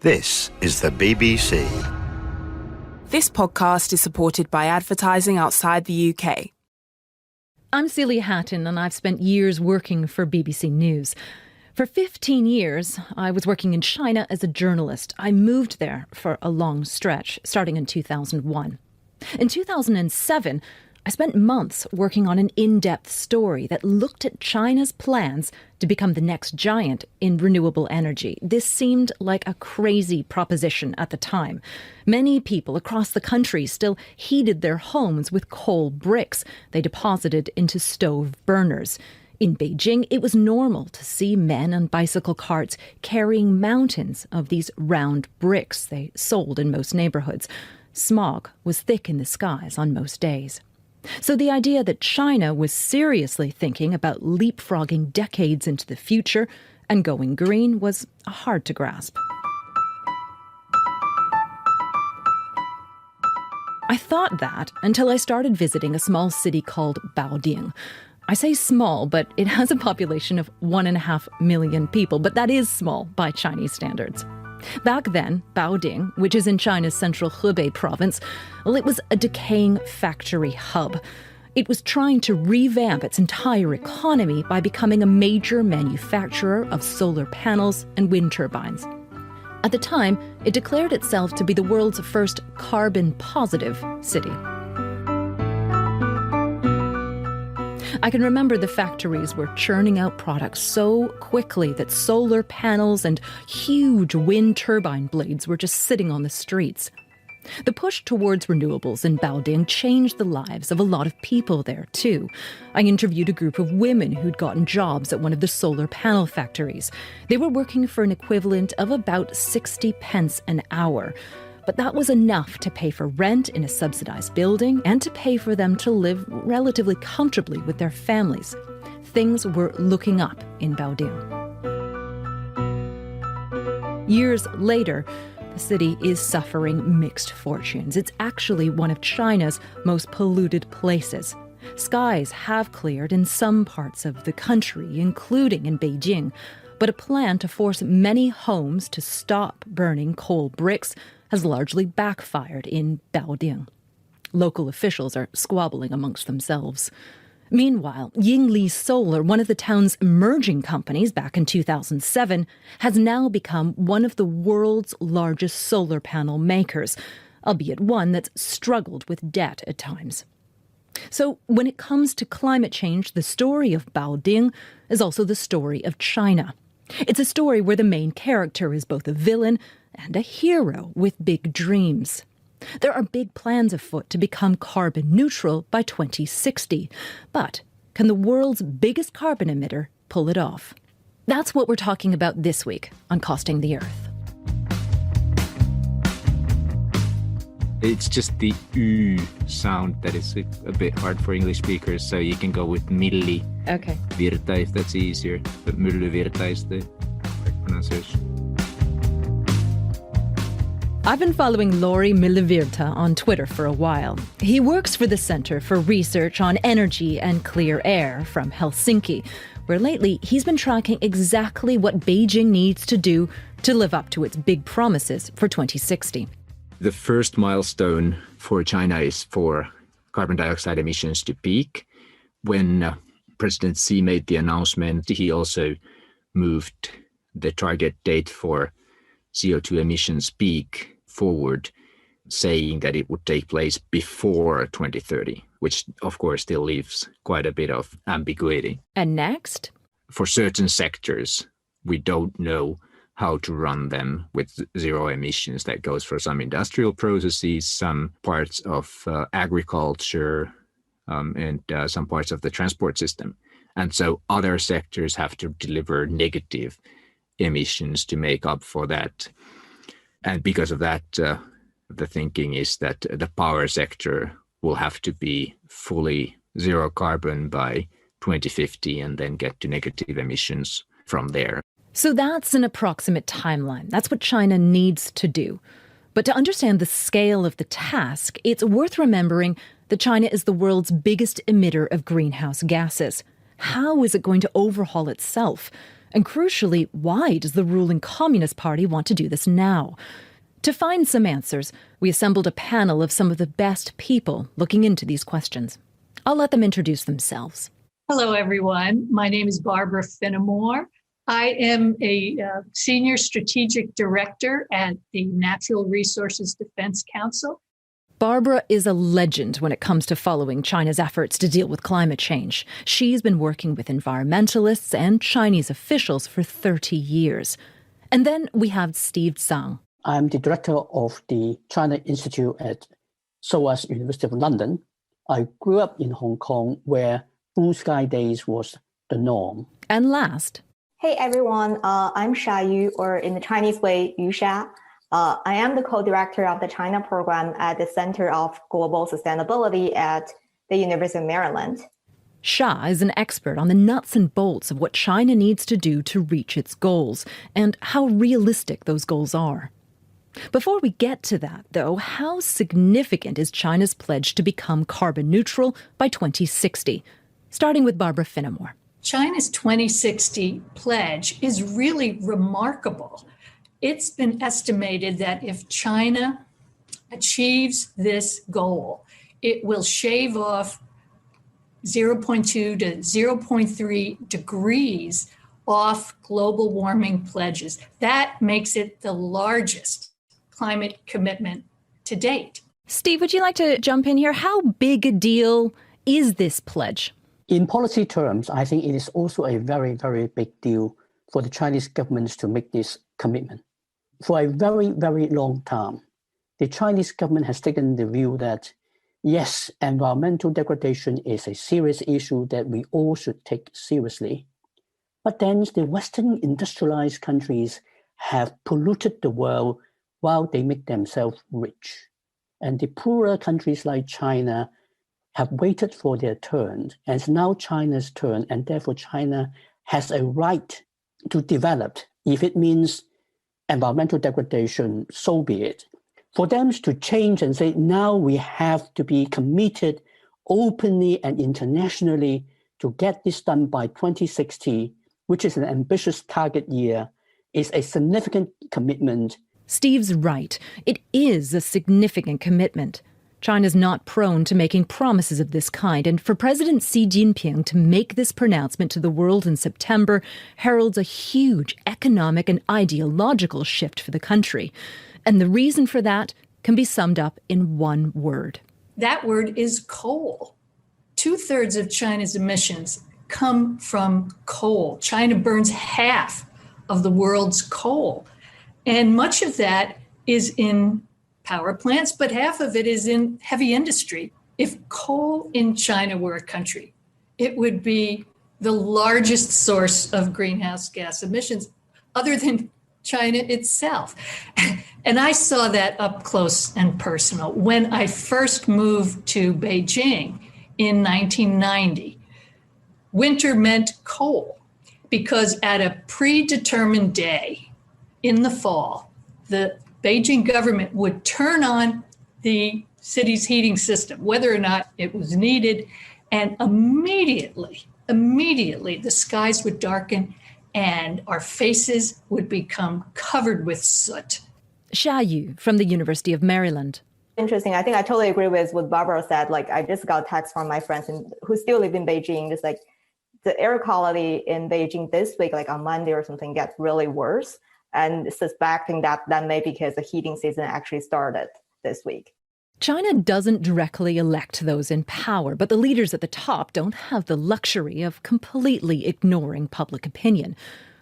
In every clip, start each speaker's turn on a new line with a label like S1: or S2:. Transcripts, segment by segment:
S1: This is the BBC.
S2: This podcast is supported by advertising outside the UK.
S3: I'm Celia Hatton, and I've spent years working for BBC News. For 15 years, I was working in China as a journalist. I moved there for a long stretch, starting in 2001. In 2007, I spent months working on an in-depth story that looked at China's plans to become the next giant in renewable energy. This seemed like a crazy proposition at the time. Many people across the country still heated their homes with coal bricks they deposited into stove burners. In Beijing, it was normal to see men on bicycle carts carrying mountains of these round bricks they sold in most neighbourhoods. Smog was thick in the skies on most days. So the idea that China was seriously thinking about leapfrogging decades into the future and going green was hard to grasp. I thought that until I started visiting a small city called Baoding. I say small, but it has a population of 1.5 million people, but that is small by Chinese standards. Back then, Baoding, which is in China's central Hebei province, well, it was a decaying factory hub. It was trying to revamp its entire economy by becoming a major manufacturer of solar panels and wind turbines. At the time, it declared itself to be the world's first carbon-positive city. I can remember the factories were churning out products so quickly that solar panels and huge wind turbine blades were just sitting on the streets. The push towards renewables in Baoding changed the lives of a lot of people there too. I interviewed a group of women who'd gotten jobs at one of the solar panel factories. They were working for an equivalent of about 60 pence an hour. But that was enough to pay for rent in a subsidised building and to pay for them to live relatively comfortably with their families. Things were looking up in Baoding. Years later, the city is suffering mixed fortunes. It's actually one of China's most polluted places. Skies have cleared in some parts of the country, including in Beijing, but a plan to force many homes to stop burning coal bricks has largely backfired in Baoding. Local officials are squabbling amongst themselves. Meanwhile, Yingli Solar, one of the town's emerging companies back in 2007, has now become one of the world's largest solar panel makers, albeit one that's struggled with debt at times. So when it comes to climate change, the story of Baoding is also the story of China. It's a story where the main character is both a villain and a hero with big dreams. There are big plans afoot to become carbon neutral by 2060. But can the world's biggest carbon emitter pull it off? That's what we're talking about this week on Costing the Earth.
S4: It's just the U sound that is a bit hard for English speakers, so you can go with milli.
S3: Okay.
S4: Virta if that's easier, but myllyvirta is the correct pronunciation.
S3: I've been following Lauri Myllyvirta on Twitter for a while. He works for the Centre for Research on Energy and Clear Air from Helsinki, where lately he's been tracking exactly what Beijing needs to do to live up to its big promises for 2060.
S4: The first milestone for China is for carbon dioxide emissions to peak. When President Xi made the announcement, he also moved the target date for CO2 emissions peak forward, saying that it would take place before 2030, which of course still leaves quite a bit of ambiguity.
S3: And next?
S4: For certain sectors, we don't know how to run them with zero emissions. That goes for some industrial processes, some parts of agriculture, and some parts of the transport system. And so other sectors have to deliver negative emissions to make up for that. And because of that, the thinking is that the power sector will have to be fully zero carbon by 2050 and then get to negative emissions from there.
S3: So that's an approximate timeline. That's what China needs to do. But to understand the scale of the task, it's worth remembering that China is the world's biggest emitter of greenhouse gases. How is it going to overhaul itself? And crucially, why does the ruling Communist Party want to do this now? To find some answers, we assembled a panel of some of the best people looking into these questions. I'll let them introduce themselves.
S5: Hello, everyone. My name is Barbara Finnemore. I am a Senior Strategic Director at the Natural Resources Defense Council.
S3: Barbara is a legend when it comes to following China's efforts to deal with climate change. She's been working with environmentalists and Chinese officials for 30 years. And then we have Steve Tsang.
S6: I'm the director of the China Institute at SOAS University of London. I grew up in Hong Kong, where blue sky days was the norm.
S3: And last...
S7: Hey everyone, I'm Sha Yu, or in the Chinese way, Yu Sha. I am the co-director of the China program at the Center of Global Sustainability at the University of Maryland.
S3: Sha is an expert on the nuts and bolts of what China needs to do to reach its goals and how realistic those goals are. Before we get to that, though, how significant is China's pledge to become carbon neutral by 2060? Starting with Barbara Finnemore.
S5: China's 2060 pledge is really remarkable. It's been estimated that if China achieves this goal, it will shave off 0.2 to 0.3 degrees off global warming pledges. That makes it the largest climate commitment to date.
S3: Steve, would you like to jump in here? How big a deal is this pledge?
S6: In policy terms, I think it is also a very, very big deal for the Chinese government to make this commitment. For a very, very long time, the Chinese government has taken the view that, yes, environmental degradation is a serious issue that we all should take seriously. But then the Western industrialized countries have polluted the world while they make themselves rich. And the poorer countries like China have waited for their turn, and it's now China's turn, and therefore China has a right to develop. If it means environmental degradation, so be it. For them to change and say, now we have to be committed openly and internationally to get this done by 2060, which is an ambitious target year, is a significant commitment.
S3: Steve's right. It is a significant commitment. China's not prone to making promises of this kind, and for President Xi Jinping to make this pronouncement to the world in September heralds a huge economic and ideological shift for the country. And the reason for that can be summed up in one word.
S5: That word is coal. 2/3 of China's emissions come from coal. China burns half of the world's coal. And much of that is in power plants, but half of it is in heavy industry. If coal in China were a country, it would be the largest source of greenhouse gas emissions other than China itself. And I saw that up close and personal. When I first moved to Beijing in 1990, winter meant coal, because at a predetermined day in the fall, the Beijing government would turn on the city's heating system, whether or not it was needed, and immediately the skies would darken and our faces would become covered with soot.
S3: Sha Yu from the University of Maryland.
S7: Interesting. I think I totally agree with what Barbara said. Like, I just got a text from my friends who still live in Beijing, just like the air quality in Beijing this week, like on Monday or something, gets really worse. And suspecting that may be because the heating season actually started this week.
S3: China doesn't directly elect those in power, but the leaders at the top don't have the luxury of completely ignoring public opinion.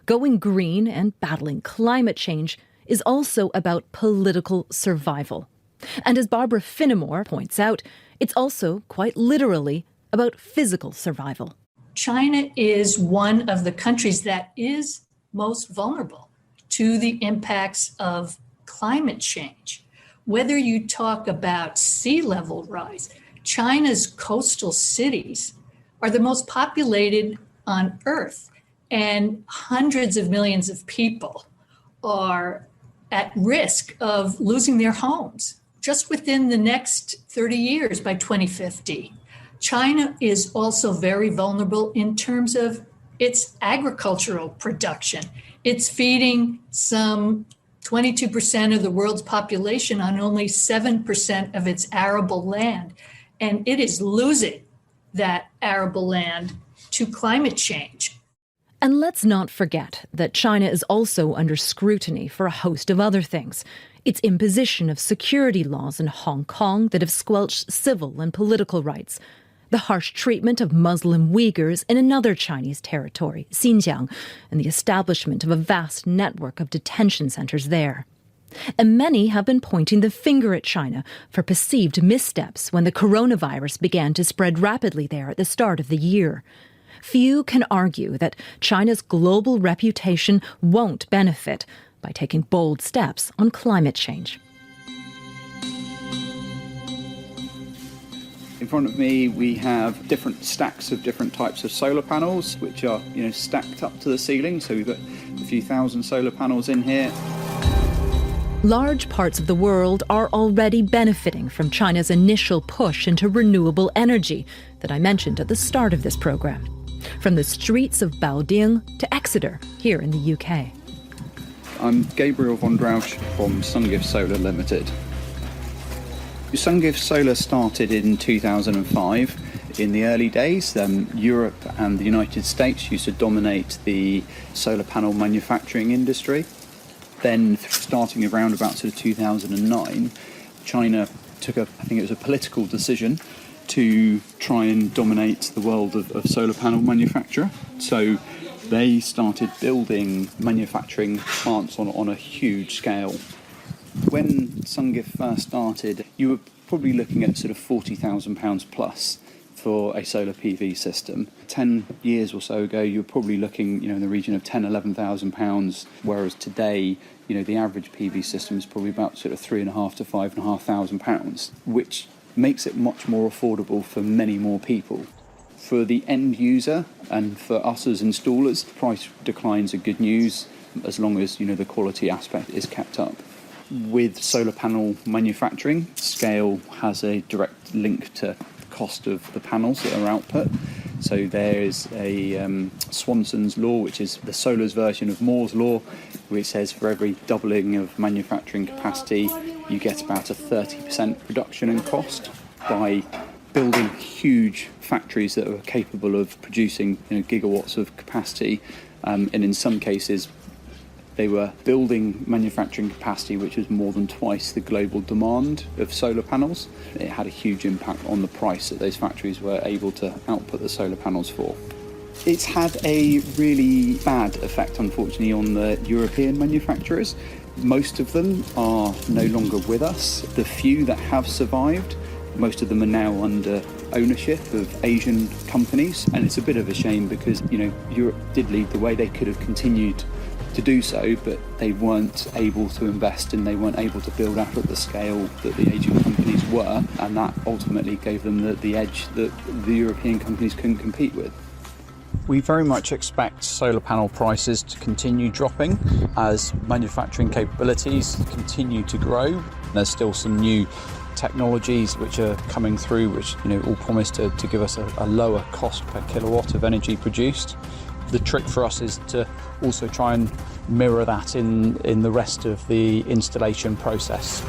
S3: Going green and battling climate change is also about political survival. And as Barbara Finnemore points out, it's also quite literally about physical survival.
S5: China is one of the countries that is most vulnerable to the impacts of climate change. Whether you talk about sea level rise, China's coastal cities are the most populated on Earth, and hundreds of millions of people are at risk of losing their homes just within the next 30 years by 2050. China is also very vulnerable in terms of its agricultural production. It's feeding some 22% of the world's population on only 7% of its arable land. And it is losing that arable land to climate change.
S3: And let's not forget that China is also under scrutiny for a host of other things. Its imposition of security laws in Hong Kong that have squelched civil and political rights, the harsh treatment of Muslim Uyghurs in another Chinese territory, Xinjiang, and the establishment of a vast network of detention centres there. And many have been pointing the finger at China for perceived missteps when the coronavirus began to spread rapidly there at the start of the year. Few can argue that China's global reputation won't benefit by taking bold steps on climate change.
S8: In front of me, we have different stacks of different types of solar panels, which are, stacked up to the ceiling. So we've got a few thousand solar panels in here.
S3: Large parts of the world are already benefiting from China's initial push into renewable energy that I mentioned at the start of this programme. From the streets of Baoding to Exeter, here in the UK.
S8: I'm Gabriel von Drausch from SunGift Solar Limited. SunGift Solar started in 2005. In the early days, Europe and the United States used to dominate the solar panel manufacturing industry. Then, starting around about 2009, China took I think it was a political decision to try and dominate the world of solar panel manufacture. So they started building manufacturing plants on a huge scale. When SunGift first started, you were probably looking at sort of £40,000 plus for a solar PV system. 10 years or so ago, you were probably looking, in the region of £11,000, whereas today, the average PV system is probably about sort of £3,500 to £5,500, which makes it much more affordable for many more people. For the end user and for us as installers, price declines are good news as long as the quality aspect is kept up. With solar panel manufacturing, scale has a direct link to cost of the panels that are output. So there is a Swanson's law, which is the solar's version of Moore's law, which says for every doubling of manufacturing capacity, you get about a 30% reduction in cost by building huge factories that are capable of producing gigawatts of capacity. And in some cases, they were building manufacturing capacity which was more than twice the global demand of solar panels. It had a huge impact on the price that those factories were able to output the solar panels for. It's had a really bad effect, unfortunately, on the European manufacturers. Most of them are no longer with us. The few that have survived, most of them are now under ownership of Asian companies. And it's a bit of a shame because, Europe did lead the way. They could have continued to do so, but they weren't able to invest and they weren't able to build up at the scale that the Asian companies were, and that ultimately gave them the edge that the European companies couldn't compete with. We very much expect solar panel prices to continue dropping as manufacturing capabilities continue to grow. There's still some new technologies which are coming through which all promise to give us a lower cost per kilowatt of energy produced. The trick for us is to also try and mirror that in the rest of the installation process.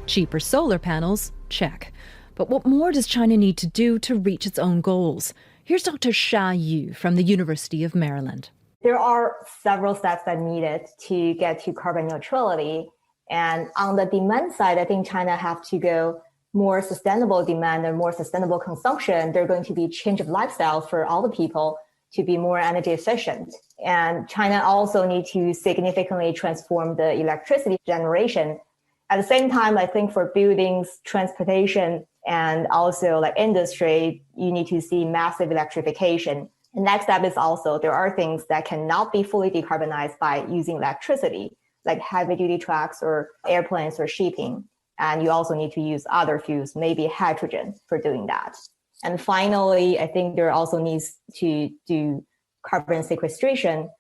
S3: Cheaper solar panels? Check. But what more does China need to do to reach its own goals? Here's Dr. Sha Yu from the University of Maryland.
S7: There are several steps that are needed to get to carbon neutrality. And on the demand side, I think China have to go more sustainable demand and more sustainable consumption. There's going to be change of lifestyle for all the people to be more energy efficient. And China also need to significantly transform the electricity generation. At the same time, I think for buildings, transportation, and also like industry, you need to see massive electrification. The next step is also there are things that cannot be fully decarbonized by using electricity, like heavy duty trucks or airplanes or shipping. And you also need to use other fuels, maybe hydrogen, for doing that. And finally, I think there also needs to do carbon sequestration.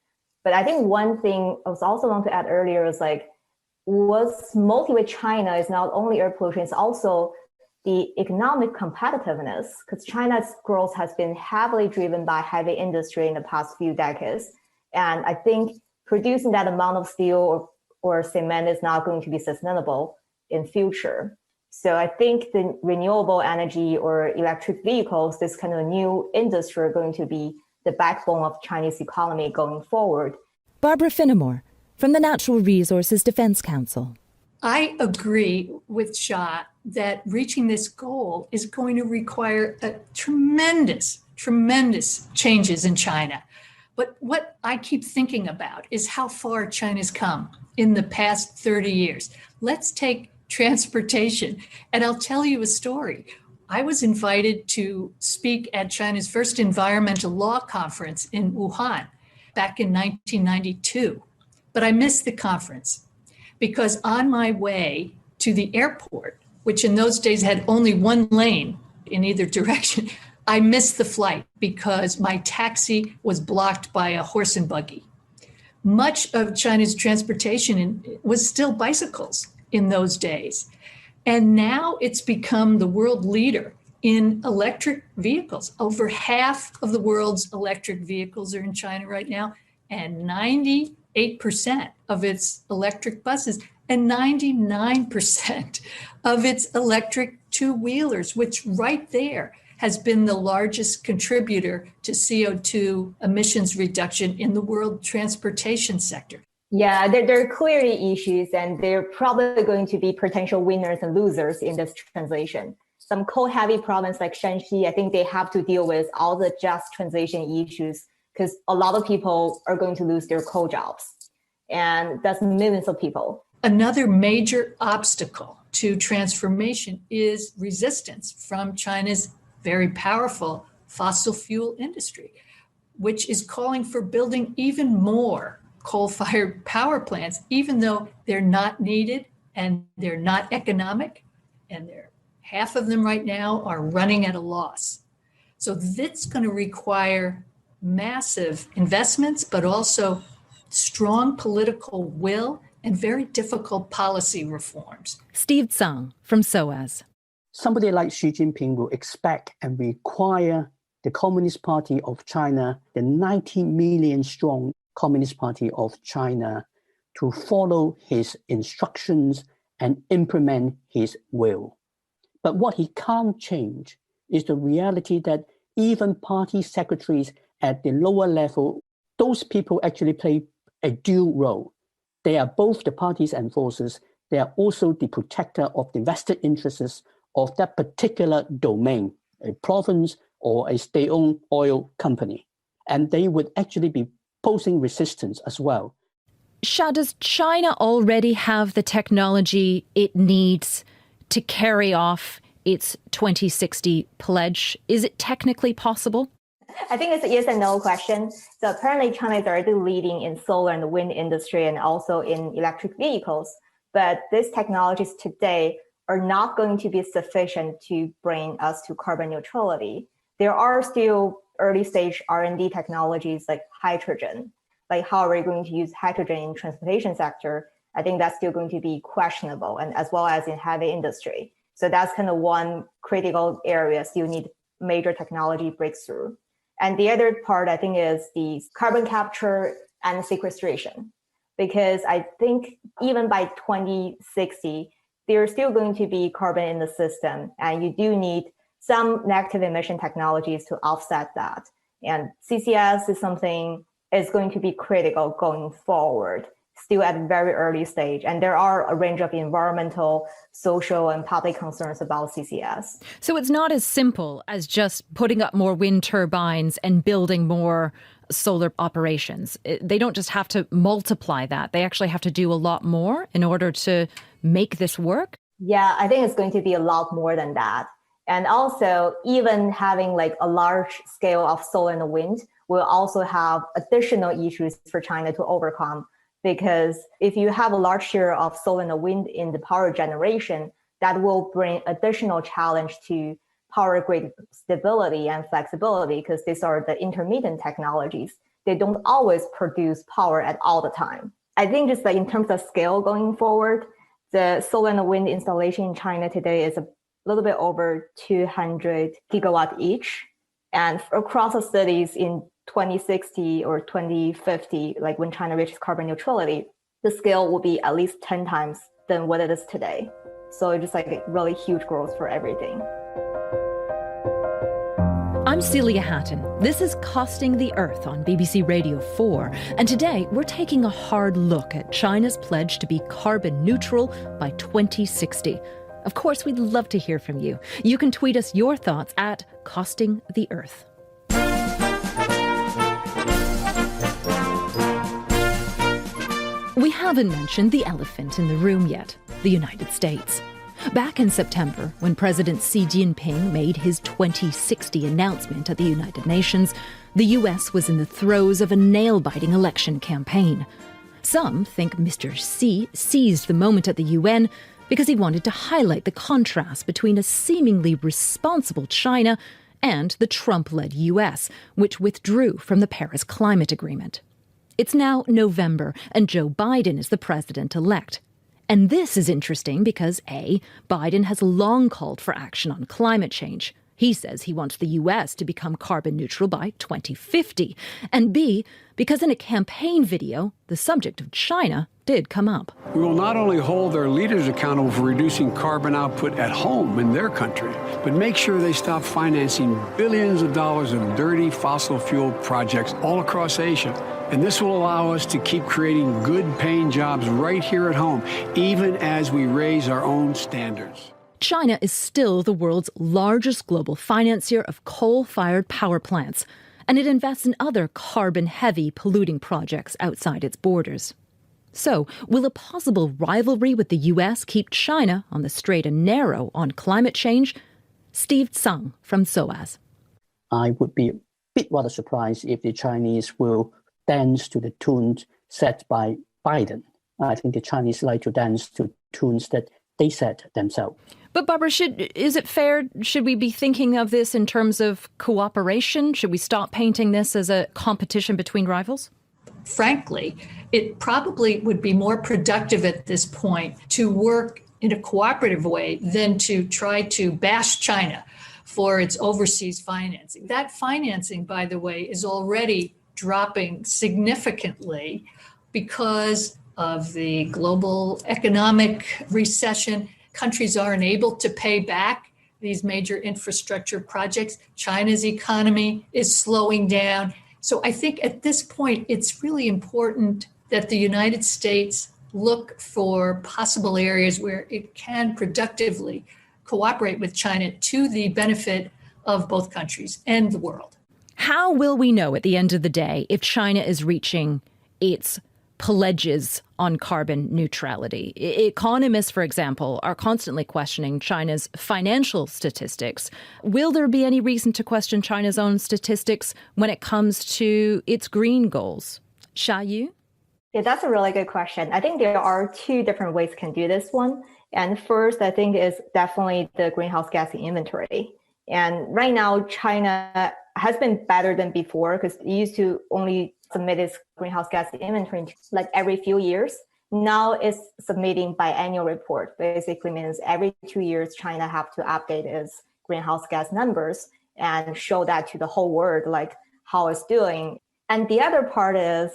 S7: But I think one thing I was also want to add earlier is like what's motivates China is not only air pollution, it's also the economic competitiveness, because China's growth has been heavily driven by heavy industry in the past few decades. And I think producing that amount of steel or cement is not going to be sustainable in future. So I think the renewable energy or electric vehicles, this kind of new industry, are going to be the backbone of Chinese economy going forward.
S3: Barbara Finnemore from the Natural Resources Defense Council.
S5: I agree with Xia that reaching this goal is going to require a tremendous changes in China. But what I keep thinking about is how far China's come in the past 30 years. Let's take transportation. And I'll tell you a story. I was invited to speak at China's first environmental law conference in Wuhan back in 1992. But I missed the conference because on my way to the airport, which in those days had only one lane in either direction, I missed the flight because my taxi was blocked by a horse and buggy. Much of China's transportation was still bicycles in those days. And now it's become the world leader in electric vehicles. Over half of the world's electric vehicles are in China right now, and 98% of its electric buses and 99% of its electric two-wheelers, which right there has been the largest contributor to CO2 emissions reduction in the world transportation sector.
S7: Yeah, there are clearly issues, and there are probably going to be potential winners and losers in this transition. Some coal-heavy provinces like Shanxi, I think they have to deal with all the just transition issues because a lot of people are going to lose their coal jobs, and that's millions of people.
S5: Another major obstacle to transformation is resistance from China's very powerful fossil fuel industry, which is calling for building even more coal-fired power plants, even though they're not needed and they're not economic, and half of them right now are running at a loss. So that's going to require massive investments, but also strong political will and very difficult policy reforms.
S3: Steve Tsang from SOAS.
S6: Somebody like Xi Jinping will expect and require the Communist Party of China, the 90 million strong Communist Party of China, to follow his instructions and implement his will. But what he can't change is the reality that even party secretaries at the lower level, those people actually play a dual role. They are both the party's enforcers. They are also the protector of the vested interests of that particular domain, a province or a state-owned oil company. And they would actually be posing resistance as well.
S3: Xia, does China already have the technology it needs to carry off its 2060 pledge? Is it technically possible?
S7: I think it's a yes and no question. So apparently China is already leading in solar and the wind industry and also in electric vehicles. But these technologies today are not going to be sufficient to bring us to carbon neutrality. There are still early stage R&D technologies like hydrogen. Like how are we going to use hydrogen in transportation sector? I think that's still going to be questionable, and as well as in heavy industry. So that's kind of one critical area still need major technology breakthrough. And the other part, I think, is the carbon capture and sequestration. Because I think even by 2060, there's still going to be carbon in the system, and you do need some negative emission technologies to offset that. And CCS is something is going to be critical going forward, still at a very early stage. And there are a range of environmental, social, and public concerns about CCS.
S3: So it's not as simple as just putting up more wind turbines and building more solar operations. They don't just have to multiply that. They actually have to do a lot more in order to make this work.
S7: Yeah, I think it's going to be a lot more than that. And also, even having like a large scale of solar and wind will also have additional issues for China to overcome. Because if you have a large share of solar and wind in the power generation, that will bring additional challenge to power grid stability and flexibility, because these are the intermittent technologies. They don't always produce power at all the time. I think just like in terms of scale going forward, the solar and wind installation in China today is little bit over 200 gigawatt each. And across the cities in 2060 or 2050, like when China reaches carbon neutrality, the scale will be at least 10 times than what it is today. So it's just like a really huge growth for everything.
S3: I'm Celia Hatton. This is Costing the Earth on BBC Radio 4. And today we're taking a hard look at China's pledge to be carbon neutral by 2060. Of course, we'd love to hear from you. You can tweet us your thoughts at Costing the Earth. We haven't mentioned the elephant in the room yet, the United States. Back in September, when President Xi Jinping made his 2060 announcement at the United Nations, the US was in the throes of a nail-biting election campaign. Some think Mr. Xi seized the moment at the UN because he wanted to highlight the contrast between a seemingly responsible China and the Trump-led US, which withdrew from the Paris Climate Agreement. It's now November, and Joe Biden is the president-elect. And this is interesting because A, Biden has long called for action on climate change. He says he wants the US to become carbon neutral by 2050. And B, because in a campaign video, the subject of China did come up.
S9: We will not only hold their leaders accountable for reducing carbon output at home in their country, but make sure they stop financing billions of dollars of dirty fossil fuel projects all across Asia. And this will allow us to keep creating good-paying jobs right here at home, even as we raise our own standards.
S3: China is still the world's largest global financier of coal-fired power plants, and it invests in other carbon-heavy polluting projects outside its borders. So, will a possible rivalry with the US keep China on the straight and narrow on climate change? Steve Tsang from SOAS.
S6: I would be a bit rather surprised if the Chinese will dance to the tunes set by Biden. I think the Chinese like to dance to tunes that they set themselves.
S3: But Barbara, is it fair? Should we be thinking of this in terms of cooperation? Should we stop painting this as a competition between rivals?
S5: Frankly, it probably would be more productive at this point to work in a cooperative way than to try to bash China for its overseas financing. That financing, by the way, is already dropping significantly because of the global economic recession. Countries aren't able to pay back these major infrastructure projects. China's economy is slowing down. So I think at this point, it's really important that the United States look for possible areas where it can productively cooperate with China to the benefit of both countries and the world.
S3: How will we know at the end of the day if China is reaching its pledges on carbon neutrality? Economists, for example, are constantly questioning China's financial statistics. Will there be any reason to question China's own statistics when it comes to its green goals? Xia Yu?
S7: Yeah, that's a really good question. I think there are two different ways you can do this one. And first, I think is definitely the greenhouse gas inventory. And right now, China has been better than before because it used to only submit its greenhouse gas inventory like every few years. Now it's submitting biannual report. Basically means every 2 years, China have to update its greenhouse gas numbers and show that to the whole world, like how it's doing. And the other part is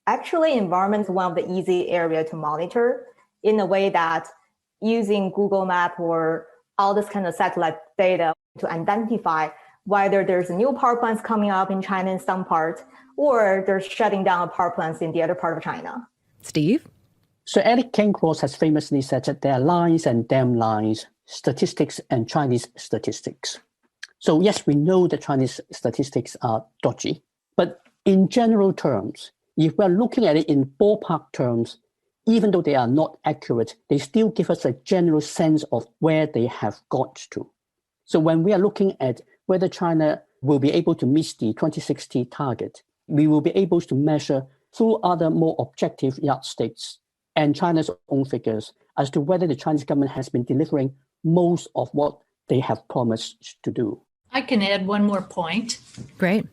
S7: actually environment is one of the easy area to monitor in a way that using Google Map or all this kind of satellite data to identify whether there's new power plants coming up in China in some part, or they're shutting down power plants in the other part of China.
S3: Steve?
S6: So Eric Cairncross has famously said that there are lines and damn lines, statistics and Chinese statistics. So yes, we know that Chinese statistics are dodgy, but in general terms, if we're looking at it in ballpark terms, even though they are not accurate, they still give us a general sense of where they have got to. So when we are looking at whether China will be able to meet the 2060 target, we will be able to measure through other more objective yardsticks and China's own figures as to whether the Chinese government has been delivering most of what they have promised to do.
S5: I can add one more point.
S3: Great.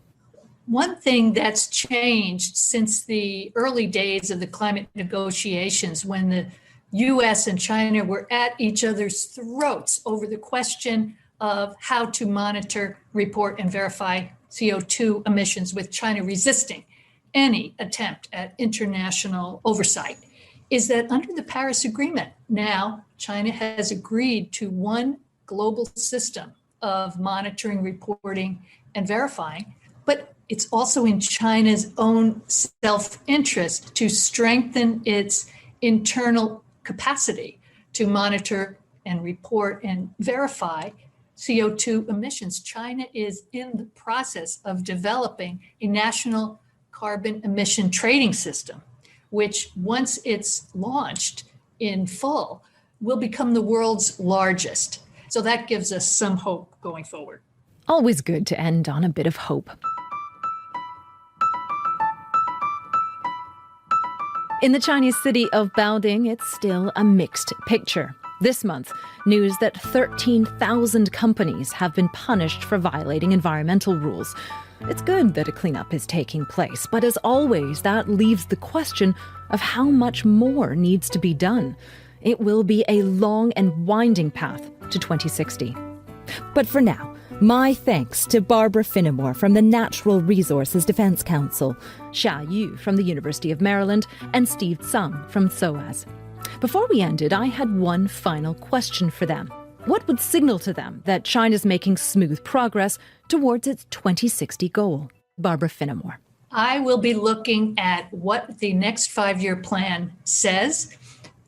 S5: One thing that's changed since the early days of the climate negotiations, when the US and China were at each other's throats over the question of how to monitor, report, and verify CO2 emissions, with China resisting any attempt at international oversight, is that under the Paris Agreement, now China has agreed to one global system of monitoring, reporting, and verifying. But it's also in China's own self-interest to strengthen its internal capacity to monitor and report and verify CO2 emissions. China is in the process of developing a national carbon emission trading system, which once it's launched in full, will become the world's largest. So that gives us some hope going forward.
S3: Always good to end on a bit of hope. In the Chinese city of Baoding, it's still a mixed picture. This month, news that 13,000 companies have been punished for violating environmental rules. It's good that a cleanup is taking place, but as always, that leaves the question of how much more needs to be done. It will be a long and winding path to 2060. But for now, my thanks to Barbara Finnemore from the Natural Resources Defense Council, Xia Yu from the University of Maryland, and Steve Tsang from SOAS. Before we ended, I had one final question for them. What would signal to them that China's making smooth progress towards its 2060 goal? Barbara Finnemore.
S5: I will be looking at what the next 5-year plan says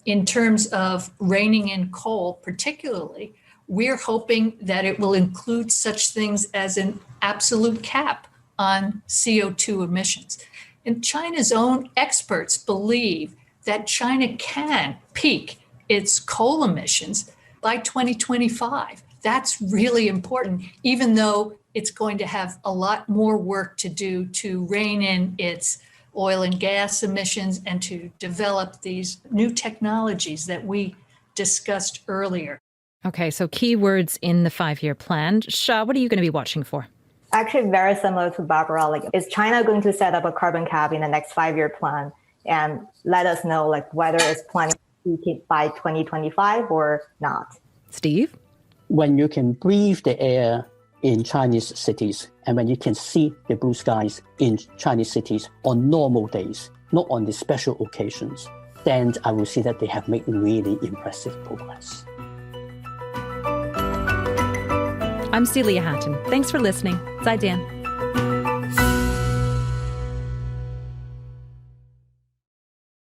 S5: in terms of reining in coal, particularly. We're hoping that it will include such things as an absolute cap on CO2 emissions. And China's own experts believe that China can peak its coal emissions by 2025. That's really important, even though it's going to have a lot more work to do to rein in its oil and gas emissions and to develop these new technologies that we discussed earlier.
S3: Okay, so key words in the 5-year plan. Xia, what are you going to be watching for?
S7: Actually, very similar to Barbara. Like, is China going to set up a carbon cap in the next 5-year plan and let us know whether it's planning to peak it by 2025 or not?
S3: Steve?
S6: When you can breathe the air in Chinese cities and when you can see the blue skies in Chinese cities on normal days, not on the special occasions, then I will see that they have made really impressive progress.
S3: I'm Celia Hatton. Thanks for listening. 再见.